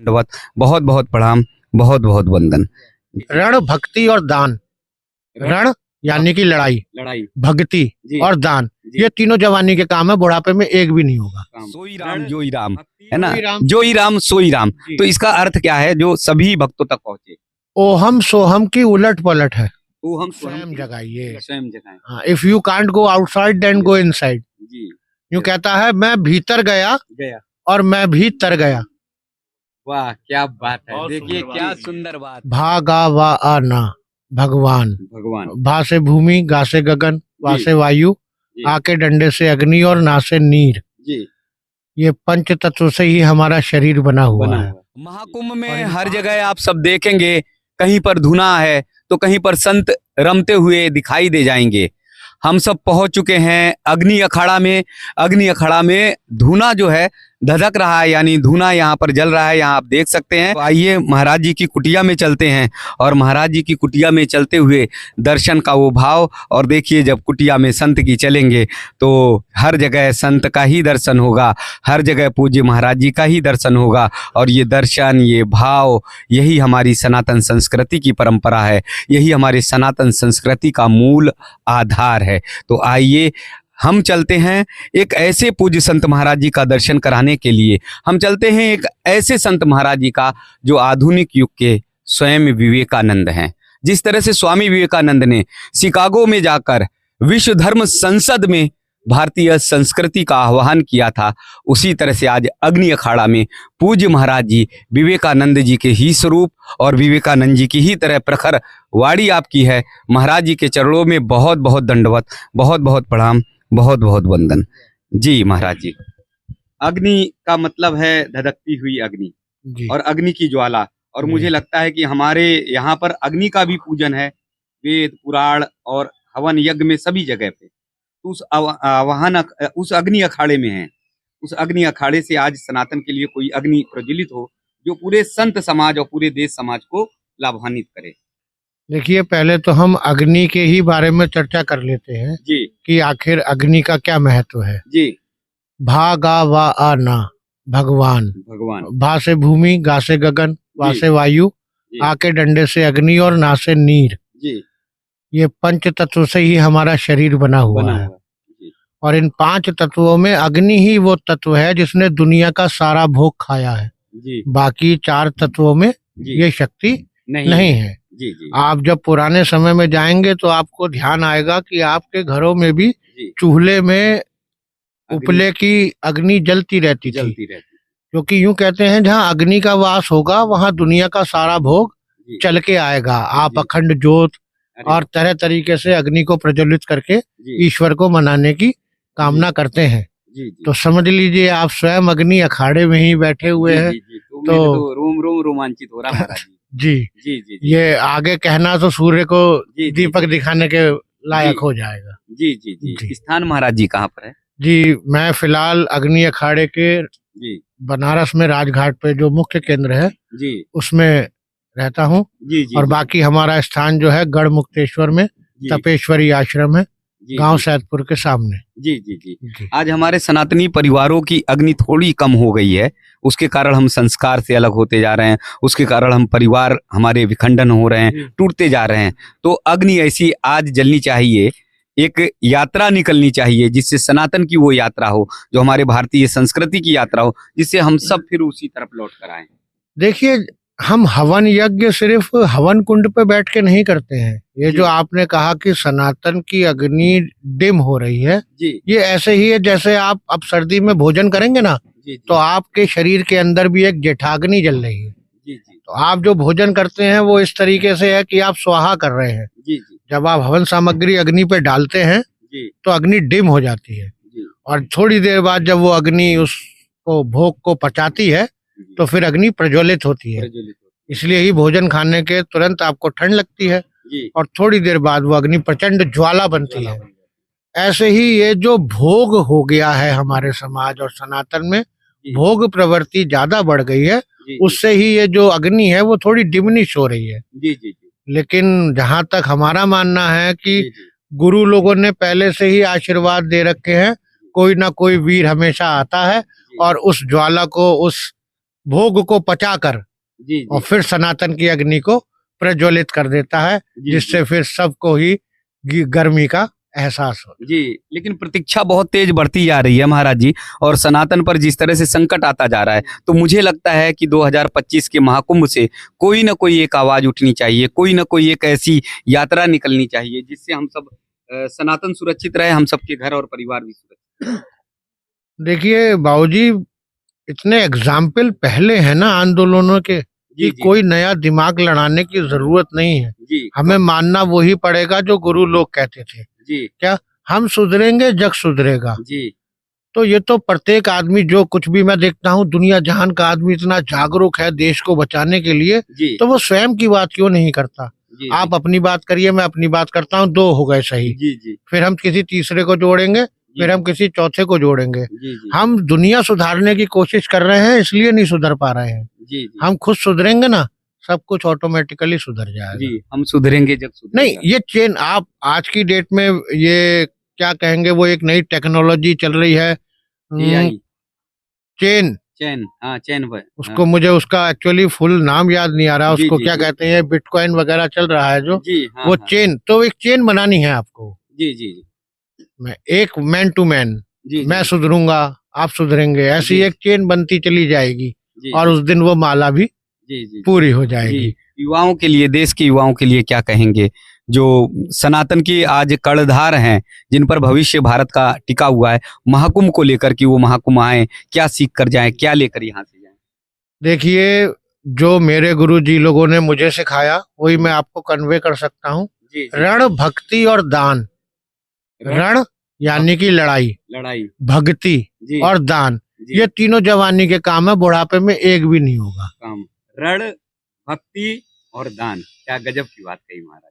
दंडवत, बहुत बहुत प्रणाम, बहुत बहुत वंदन। रण, भक्ति और दान। रण यानी कि लड़ाई, लड़ाई, भक्ति जी, और दान, जी। ये तीनों जवानी के काम है, बुढ़ापे में एक भी नहीं होगा। सोई राम जोई राम, है ना? जोई राम, जोई राम सोई राम। जी। तो इसका अर्थ क्या है जो सभी भक्तों तक पहुंचे? ओहम सोहम की उलट पलट है। वो हम स्वयं जगाइए। स्वयं जगाएं। हाँ, if you can't go outside then go inside. जी, यूं कहता है, मैं भीतर गया गया। और मैं भी तर गया। वाह, क्या बात है! बहुत देखिए सुंदर क्या बात। सुंदर बात। भा गा वा आ ना, भगवान। भगवान, भा से भूमि, गा से गगन, वा जी। से वायु, जी, आ के डंडे से अग्नि और ना से नीर। जी, ये पंच तत्व से ही हमारा शरीर बना हुआ बना है। हुआ है। महाकुंभ में हर जगह आप सब देखेंगे, कहीं पर धुना है तो कहीं पर संत रमते हुए दिखाई दे जाएंगे। हम सब पहुंच चुके हैं अग्नि अखाड़ा में। अग्नि अखाड़ा में धुना जो है धधक रहा है, यानी धुना यहाँ पर जल रहा है, यहाँ आप देख सकते हैं। तो आइए महाराज जी की कुटिया में चलते हैं और महाराज जी की कुटिया में चलते हुए दर्शन का वो भाव। और देखिए, जब कुटिया में संत की चलेंगे तो हर जगह संत का ही दर्शन होगा, हर जगह पूज्य महाराज जी का ही दर्शन होगा। और ये दर्शन, ये भाव, यही हमारी सनातन संस्कृति की परंपरा है, यही हमारे सनातन संस्कृति का मूल आधार है। तो आइए हम चलते हैं एक ऐसे पूज्य संत महाराज जी का दर्शन कराने के लिए। हम चलते हैं एक ऐसे संत महाराज जी का जो आधुनिक युग के स्वयं विवेकानंद हैं। जिस तरह से स्वामी विवेकानंद ने शिकागो में जाकर विश्व धर्म संसद में भारतीय संस्कृति का आह्वान किया था, उसी तरह से आज अग्नि अखाड़ा में पूज्य महाराज जी विवेकानंद जी के ही स्वरूप और विवेकानंद जी की ही तरह प्रखर वाणी आपकी है। महाराज जी के चरणों में बहुत बहुत दंडवत, बहुत बहुत प्रणाम, बहुत बहुत वंदन। जी महाराज जी। अग्नि का मतलब है धधकती हुई अग्नि जी। और अग्नि की ज्वाला। और मुझे लगता है कि हमारे यहाँ पर अग्नि का भी पूजन है, वेद पुराण और हवन यज्ञ में सभी जगह पे। तो उस अग्नि अखाड़े में है। उस अग्नि अखाड़े से आज सनातन के लिए कोई अग्नि प्रज्वलित हो जो पूरे संत समाज और पूरे देश समाज को लाभान्वित करे। देखिए, पहले तो हम अग्नि के ही बारे में चर्चा कर लेते हैं जी, कि आखिर अग्नि का क्या महत्व है। जी। भा गा वा आ ना, भगवान। भगवान, भा से भूमि, गा से गगन, वा जी। से वायु, जी, आ के डंडे से अग्नि और ना से नीर। जी, ये पंच तत्व से ही हमारा शरीर बना हुआ बना है। हुआ। जी, और इन पांच तत्वों में अग्नि ही वो तत्व है जिसने दुनिया का सारा भोग खाया है। जी, बाकी चार तत्वों में जी। ये शक्ति नहीं नहीं है। जी, जी, आप जब पुराने समय में जाएंगे तो आपको ध्यान आएगा कि आपके घरों में भी जी। चूल्हे में अग्नि उपले की अग्नि जलती रहती थी। जलती रहती। क्योंकि यूं कहते हैं, जहाँ अग्नि का वास होगा वहाँ दुनिया का सारा भोग जी, चल के आएगा। आप जी। अखंड ज्योत अरे, और तरह तरीके से अग्नि को प्रज्वलित करके जी, ईश्वर को मनाने की कामना करते हैं। जी, जी। तो समझ लीजिए, आप स्वयं अग्नि अखाड़े में ही बैठे हुए जी, हैं। जी, जी। तो मेरे तो रोम रोम रोमांचित हो रहा महाराज जी। जी, जी, जी, जी। ये आगे कहना तो सूर्य को जी, जी, दीपक जी। दिखाने के लायक जी। हो जाएगा। जी, जी, जी। जी। स्थान महाराज जी कहाँ पर है? जी, मैं फिलहाल अग्नि अखाड़े के जी, बनारस में राजघाट पे जो मुख्य केंद्र है जी, उसमें रहता हूँ। जी, जी, और जी, बाकी हमारा स्थान जो है गढ़ मुक्तेश्वर में जी, तपेश्वरी आश्रम है, जी, गांव जी, सैदपुर के सामने। जी, जी, जी। जी। आज हमारे सनातनी परिवारों की अग्नि थोड़ी कम हो गई है, उसके कारण हम संस्कार से अलग होते जा रहे हैं, उसके कारण हम परिवार हमारे विखंडन हो रहे हैं, टूटते जा रहे हैं। तो अग्नि ऐसी आज जलनी चाहिए, एक यात्रा निकलनी चाहिए जिससे सनातन की वो यात्रा हो, जो हमारे भारतीय संस्कृति की यात्रा हो, जिससे हम सब फिर उसी तरफ लौट कर आए। देखिए, हम हवन यज्ञ सिर्फ हवन कुंड पे बैठ के नहीं करते हैं। ये जी। जो आपने कहा कि सनातन की अग्नि डिम हो रही है, जी, ये ऐसे ही है जैसे आप अब सर्दी में भोजन करेंगे ना, जी, तो आपके शरीर के अंदर भी एक जेठाग्नि जल रही है। जी, जी, तो आप जो भोजन करते हैं वो इस तरीके से है कि आप स्वाहा कर रहे हैं। जी, जी, जब आप हवन सामग्री अग्नि पे डालते हैं जी, तो अग्नि डिम हो जाती है, जी, और थोड़ी देर बाद जब वो अग्नि उसको भोग को पचाती है जी। तो फिर अग्नि प्रज्वलित होती है। प्रज्वलित होती इसलिए ही भोजन खाने के तुरंत आपको ठंड लगती है है। जी, और थोड़ी देर बाद वो अग्नि प्रचंड ज्वाला बनती ज्वाला है। बन जाती ऐसे ही ये जो भोग हो गया है हमारे समाज और सनातन में, जी। भोग प्रवृत्ति ज्यादा बढ़ गई है, जी, उससे ही ये जो अग्नि है वो थोड़ी डिमिनिश हो रही है। जी, जी, जी, लेकिन जहां तक हमारा मानना है कि जी, जी, गुरु लोगों ने पहले से ही आशीर्वाद दे रखे हैं, कोई ना कोई वीर हमेशा आता है जी, और उस ज्वाला को, उस भोग को पचाकर जी जी और फिर सनातन की अग्नि को प्रज्वलित कर देता है, जी जिससे फिर सबको ही गर्मी का एहसास हो। जी। लेकिन प्रतीक्षा बहुत तेज बढ़ती जा रही है महाराज जी, और सनातन पर जिस तरह से संकट आता जा रहा है, तो मुझे लगता है कि 2025 के महाकुंभ से कोई ना कोई एक आवाज उठनी चाहिए, कोई ना कोई एक ऐसी यात्रा निकलनी चाहिए जिससे हम सब सनातन सुरक्षित रहे, हम सबके घर और परिवार भी सुरक्षित। देखिए बाबूजी, इतने एग्जाम्पल पहले है ना आंदोलनों के जी कि जी कोई नया दिमाग लड़ाने की जरूरत नहीं है। जी हमें मानना वही पड़ेगा जो गुरु लोग कहते थे, जी क्या हम सुधरेंगे जग सुधरेगा। जी तो ये तो प्रत्येक आदमी, जो कुछ भी मैं देखता हूँ, दुनिया जहान का आदमी इतना जागरूक है देश को बचाने के लिए, जी तो वो स्वयं की बात क्यों नहीं करता। जी आप अपनी बात करिए, मैं अपनी बात करता हूँ, दो हो गए सही। जी जी फिर हम किसी तीसरे को जोड़ेंगे, फिर हम किसी चौथे को जोड़ेंगे। जी जी हम दुनिया सुधारने की कोशिश कर रहे हैं, इसलिए नहीं सुधर पा रहे हैं। जी जी हम खुद सुधरेंगे ना, सब कुछ ऑटोमेटिकली सुधर जाएगा। जी, हम सुधरेंगे जग नहीं, सुधरेगा। ये चेन आप आज की डेट में ये क्या कहेंगे, वो एक नई टेक्नोलॉजी चल रही है, AI चेन। चैन, हाँ चैन पर, उसको मुझे उसका एक्चुअली फुल नाम याद नहीं आ रहा, जी, उसको जी, क्या जी। कहते हैं, बिटकॉइन वगैरह चल रहा है जो, जी हाँ वो हाँ, चेन। तो एक चेन बनानी है आपको। जी जी जी मैं एक मैन टू मैन, जी मैं जी सुधरूंगा आप सुधरेंगे, ऐसी जी एक चेन बनती चली जाएगी जी और उस दिन वो माला भी जी जी पूरी हो जी। जाएगी। युवाओं के लिए, देश के युवाओं के लिए क्या कहेंगे, जो सनातन की आज कर्णधार हैं, जिन पर भविष्य भारत का टिका हुआ है, महाकुंभ को लेकर कि वो महाकुंभ आए, क्या सीख कर जाएं, क्या लेकर यहाँ से जाएं? देखिए, जो मेरे गुरु जी लोगों ने मुझे सिखाया वही मैं आपको कन्वे कर सकता हूँ। जी जी रण, भक्ति और दान। रण यानी कि लड़ाई, लड़ाई, भक्ति जी और दान, जी ये तीनों जवानी के काम है, बुढ़ापे में एक भी नहीं होगा। काम, रण, भक्ति और दान, क्या गजब की बात कही महाराज,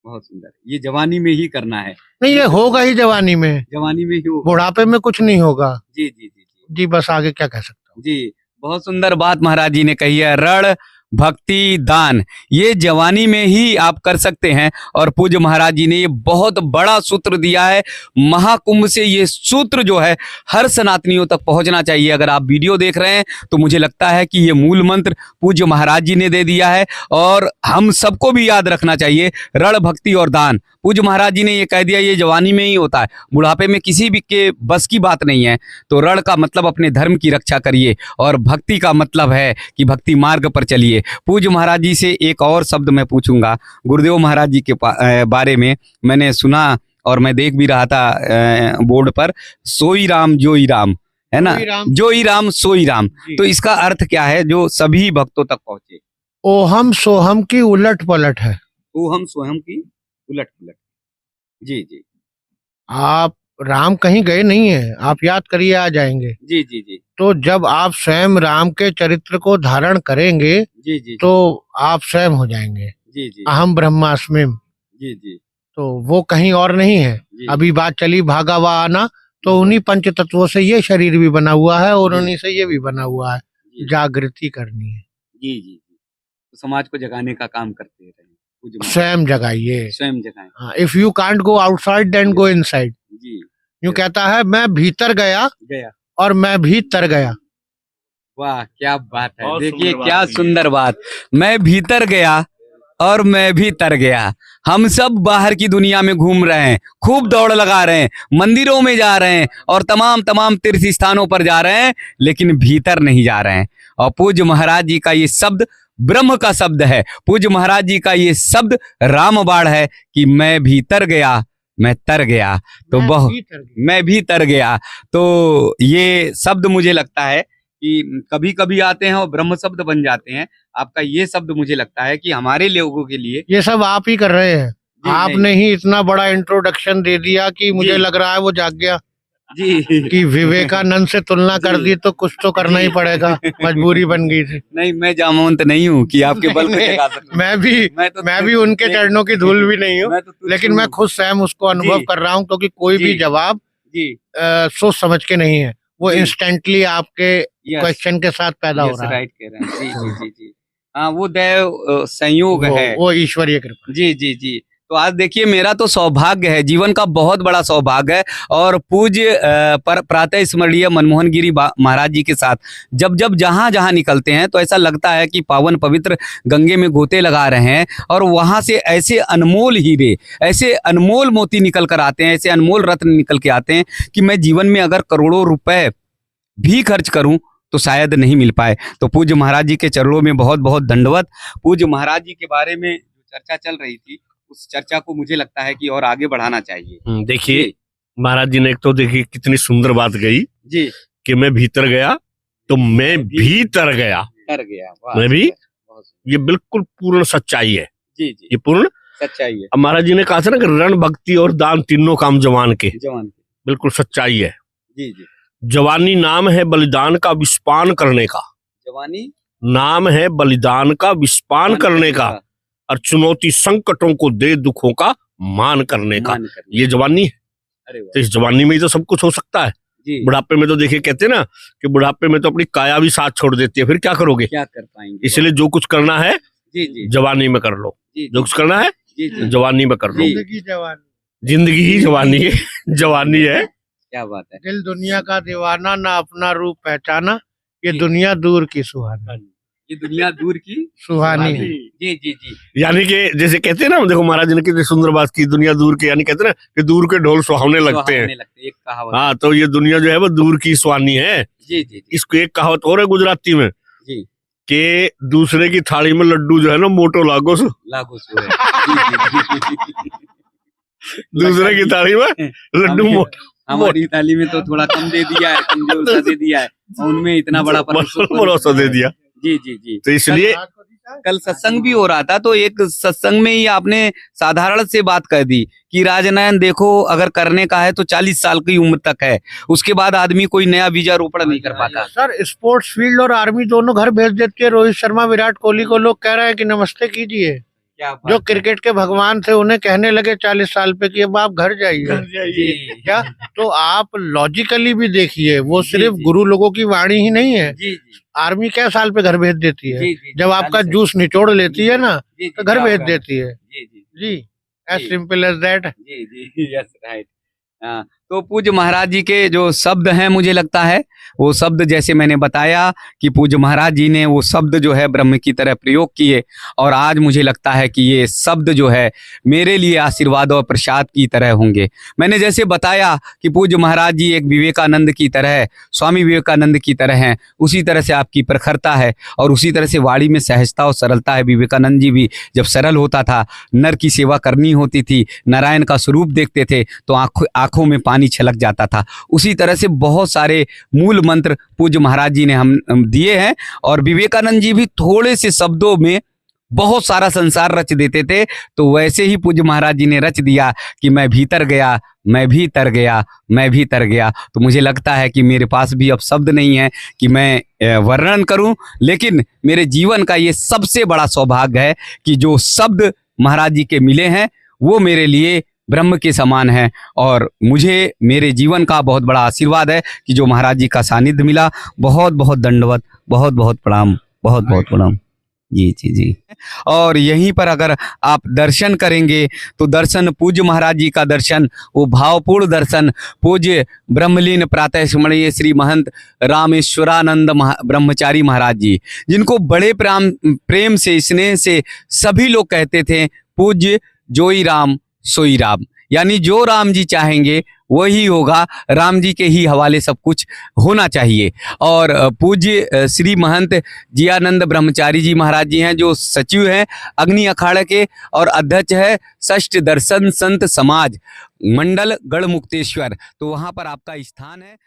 बहुत सुंदर। ये जवानी में ही करना है, नहीं, ये होगा ही जवानी में, जवानी में ही होगा। बुढ़ापे में कुछ नहीं होगा। जी जी जी जी जी, बस आगे क्या कह सकता हूँ। जी, बहुत सुंदर बात महाराज जी ने कही है। रण, भक्ति, दान, ये जवानी में ही आप कर सकते हैं, और पूज्य महाराज जी ने ये बहुत बड़ा सूत्र दिया है। महाकुंभ से ये सूत्र जो है हर सनातनियों तक पहुंचना चाहिए। अगर आप वीडियो देख रहे हैं तो मुझे लगता है कि ये मूल मंत्र पूज्य महाराज जी ने दे दिया है, और हम सबको भी याद रखना चाहिए। रण, भक्ति और दान, पूज्य महाराज जी ने ये कह दिया, ये जवानी में ही होता है, बुढ़ापे में किसी भी के बस की बात नहीं है। तो रण का मतलब अपने धर्म की रक्षा करिए, और भक्ति का मतलब है कि भक्ति मार्ग पर चलिए। पूज्य महाराज जी से एक और शब्द मैं पूछूंगा। गुरुदेव महाराज जी के बारे में मैंने सुना, और मैं देख भी रहा था बोर्ड पर, सोई राम जोई राम, है ना, जोई राम सोई राम। तो इसका अर्थ क्या है जो सभी भक्तों तक पहुंचे? ओहम सोहम की उलट पलट है। ओहम सोहम की उलट पलट। जी जी आप राम कहीं गए नहीं है, आप याद करिए, आ जाएंगे। जी जी जी तो जब आप स्वयं राम के चरित्र को धारण करेंगे जी जी तो आप स्वयं हो जाएंगे जी जी अहम ब्रह्मास्मि। जी जी तो वो कहीं और नहीं है। जी। अभी बात चली भागा वा आना, तो उन्हीं पंच तत्वों से ये शरीर भी बना हुआ है और उन्हीं से ये भी बना हुआ है। जी जागृति करनी है, जी जी जी। तो समाज को जगाने का काम करते रहे, पूज्य महाराज। स्वयं जगाइए। स्वयं जगाएं। हाँ, if you can't go outside then go inside. जी, यूं कहता है, मैं भीतर गया गया। और मैं भी तर गया। वाह, क्या बात है, बहुत देखिए सुंदर क्या बात है। सुंदर बात। मैं भीतर गया और मैं भी तर गया। हम सब बाहर की दुनिया में घूम रहे हैं, खूब दौड़ लगा रहे हैं, मंदिरों में जा रहे हैं और तमाम तमाम तीर्थ स्थानों पर जा रहे हैं, लेकिन भीतर नहीं जा रहे हैं। और पूज्य महाराज जी का ये शब्द ब्रह्म का शब्द है। पूज्य महाराज जी का ये शब्द रामबाण है कि मैं भीतर गया, मैं तर गया। तो मैं भी तर गया। तो ये शब्द मुझे लगता है कि कभी कभी आते हैं और ब्रह्म शब्द बन जाते हैं। आपका ये शब्द मुझे लगता है कि हमारे लोगों के लिए, ये सब आप ही कर रहे हैं। जी, आपने ही इतना बड़ा इंट्रोडक्शन दे दिया कि मुझे जी। लग रहा है वो जाग गया जी कि विवेकानंद से तुलना कर जी। दी तो कुछ तो करना ही जी। पड़ेगा, मजबूरी बन गई थी। नहीं, मैं जामवंत नहीं हूँ कि आपके बल पे जगा सकूं। मैं भी उनके चरणों की धूल भी नहीं हूँ, लेकिन मैं खुद स्वयं उसको अनुभव जी। कर रहा हूँ, क्योंकि कोई भी जी। जवाब जी सोच समझ के नहीं है, वो जी। इंस्टेंटली आपके यस, क्वेश्चन के साथ पैदा हो यस, रहा है। राइट कह रहे हैं। जी जी जी जी। हाँ, वो दैव संयोग है। वो ईश्वरीय कृपा। जी जी जी। तो आज देखिए मेरा तो सौभाग्य है, जीवन का बहुत बड़ा सौभाग्य है और पूज्य प्रातः स्मरणीय मनमोहन गिरी महाराज जी के साथ जब जब जहाँ जहाँ निकलते हैं तो ऐसा लगता है कि पावन पवित्र गंगे में गोते लगा रहे हैं और वहाँ से ऐसे अनमोल हीरे, ऐसे अनमोल मोती निकल कर आते हैं, ऐसे अनमोल रत्न निकल के आते हैं कि मैं जीवन में अगर करोड़ों रुपए भी खर्च करूं तो शायद नहीं मिल पाए। तो पूज्य महाराज जी के चरणों में बहुत बहुत दंडवत। पूज्य महाराज जी के बारे में जो चर्चा चल रही थी उस चर्चा को मुझे लगता है कि और आगे बढ़ाना चाहिए। देखिए महाराज जी ने एक तो देखिए कितनी सुंदर बात कही जी कि मैं भीतर गया तो मैं भीतर गया कर गया, मैं भी, ये बिल्कुल पूर्ण सच्चाई है। जी जी ये पूर्ण सच्चाई है। अब महाराज जी ने कहा था ना कि रण भक्ति और दान तीनों काम जवान के, जवान की बिल्कुल सच्चाई है। जी जी जवानी नाम है बलिदान का विस्पान करने का, जवानी नाम है बलिदान का विस्पान करने का, और चुनौती संकटों को दे दुखों का मान करने का, ये जवानी है। अरे वाह, तो इस जवानी में ही तो सब कुछ हो सकता है। जी बुढ़ापे में तो देखिए कहते हैं ना कि बुढ़ापे में तो अपनी काया भी साथ छोड़ देती है, फिर क्या करोगे। क्या कर पाएंगे। इसलिए जो कुछ करना है जी जी जवानी में कर लो, जी जो कुछ करना है जी जी जवानी में कर लो। जी। जिंदगी जवानी, जिंदगी ही जवानी है, जवानी है। क्या बात है। दिल दुनिया का दीवाना, ना अपना रूप पहचाना, ये जी। दुनिया दूर की सुहानी, ये दुनिया दूर की सुहानी है। जी जी जी यानी कि जैसे कहते हैं ना, देखो महाराज जी ने कितनी सुंदर बात की, दुनिया दूर की, यानी कहते हैं ना कि दूर के ढोल सुहावने लगते हैं। सुहावने लगते हैं, एक कहावत। हाँ, तो ये दुनिया जो है वो दूर की सुहानी है। जी जी जी इसको एक कहावत और है गुजराती में जी कि दूसरे की थाली में लड्डू जो है ना मोटो लागो सो, लागू सुरे। जी जी दूसरे की थाली में लड्डू हमें- मोटो, हमारी थाली में तो थोड़ा कम दे दिया है, कमजोर सा दे दिया है, और उनमें इतना बड़ा भरोसा दे दिया। जी जी जी तो इसलिए कल सत्संग भी हो रहा था तो एक सत्संग में ही आपने साधारण से बात कर दी कि राजनयन देखो अगर करने का है तो 40 साल की उम्र तक है, उसके बाद आदमी कोई नया बीजारोपण नहीं कर पाता। सर स्पोर्ट्स फील्ड और आर्मी दोनों घर भेज देती है। रोहित शर्मा, विराट कोहली को लोग कह रहे हैं कि नमस्ते कीजिए। क्या बात जो है। क्रिकेट के भगवान थे उन्हें कहने लगे 40 साल पे कि अब आप घर जाइए। जी क्या तो आप लॉजिकली भी देखिए, वो जी, सिर्फ जी। गुरु लोगों की वाणी ही नहीं है। जी जी आर्मी क्या साल पे घर भेज देती है, जी जी जब आपका 40 जूस निचोड़ लेती है ना जी, जी, तो घर क्या भेज होगा? देती है। जी जी जी, easy. Simple as that. जी जी यस राइट। हाँ, तो पूज्य महाराज जी के जो शब्द हैं मुझे लगता है वो शब्द जैसे मैंने बताया कि पूज्य महाराज जी ने वो शब्द जो है ब्रह्म की तरह प्रयोग किए और आज मुझे लगता है कि ये शब्द जो है मेरे लिए आशीर्वाद और प्रसाद की तरह होंगे। मैंने जैसे बताया कि पूज्य महाराज जी एक विवेकानंद की तरह, स्वामी विवेकानंद की तरह हैं, उसी तरह से आपकी प्रखरता है और उसी तरह से वाणी में सहजता और सरलता है। विवेकानंद जी भी जब सरल होता था, नर की सेवा करनी होती थी, नारायण का स्वरूप देखते थे तो आंखों में पानी छलक जाता था। उसी तरह से बहुत सारे मूल मंत्र पूज्य महाराज जी ने हम दिए हैं और विवेकानंद जी भी थोड़े से शब्दों में बहुत सारा संसार रच देते थे, तो वैसे ही पूज्य महाराज जी ने रच दिया कि मैं भीतर गया, मैं भी तर गया, मैं भी तर गया। तो मुझे लगता है कि मेरे पास भी अब शब्द नहीं है कि मैं वर्णन करूं, लेकिन मेरे जीवन का ये सबसे बड़ा सौभाग्य है कि जो शब्द महाराज जी के मिले हैं वो मेरे लिए ब्रह्म के समान है और मुझे मेरे जीवन का बहुत बड़ा आशीर्वाद है कि जो महाराज जी का सानिध्य मिला। बहुत बहुत दंडवत, बहुत बहुत प्रणाम, बहुत बहुत प्रणाम। जी जी जी। और यहीं पर अगर आप दर्शन करेंगे तो दर्शन पूज्य महाराज जी का दर्शन, वो भावपूर्ण दर्शन पूज्य ब्रह्मलीन प्रातः स्मरणीय श्री महंत रामेश्वरानंद ब्रह्मचारी महाराज जी, जिनको बड़े प्रेम से, स्नेह से सभी लोग कहते थे पूज्य जोई राम सोई राम, यानी जो राम जी चाहेंगे वही होगा, राम जी के ही हवाले सब कुछ होना चाहिए। और पूज्य श्री महंत जियानंद ब्रह्मचारी जी महाराज जी हैं जो सचिव हैं अग्नि अखाड़ा के और अध्यक्ष है षष्ठ दर्शन संत समाज मंडल गढ़मुक्तेश्वर, तो वहाँ पर आपका स्थान है।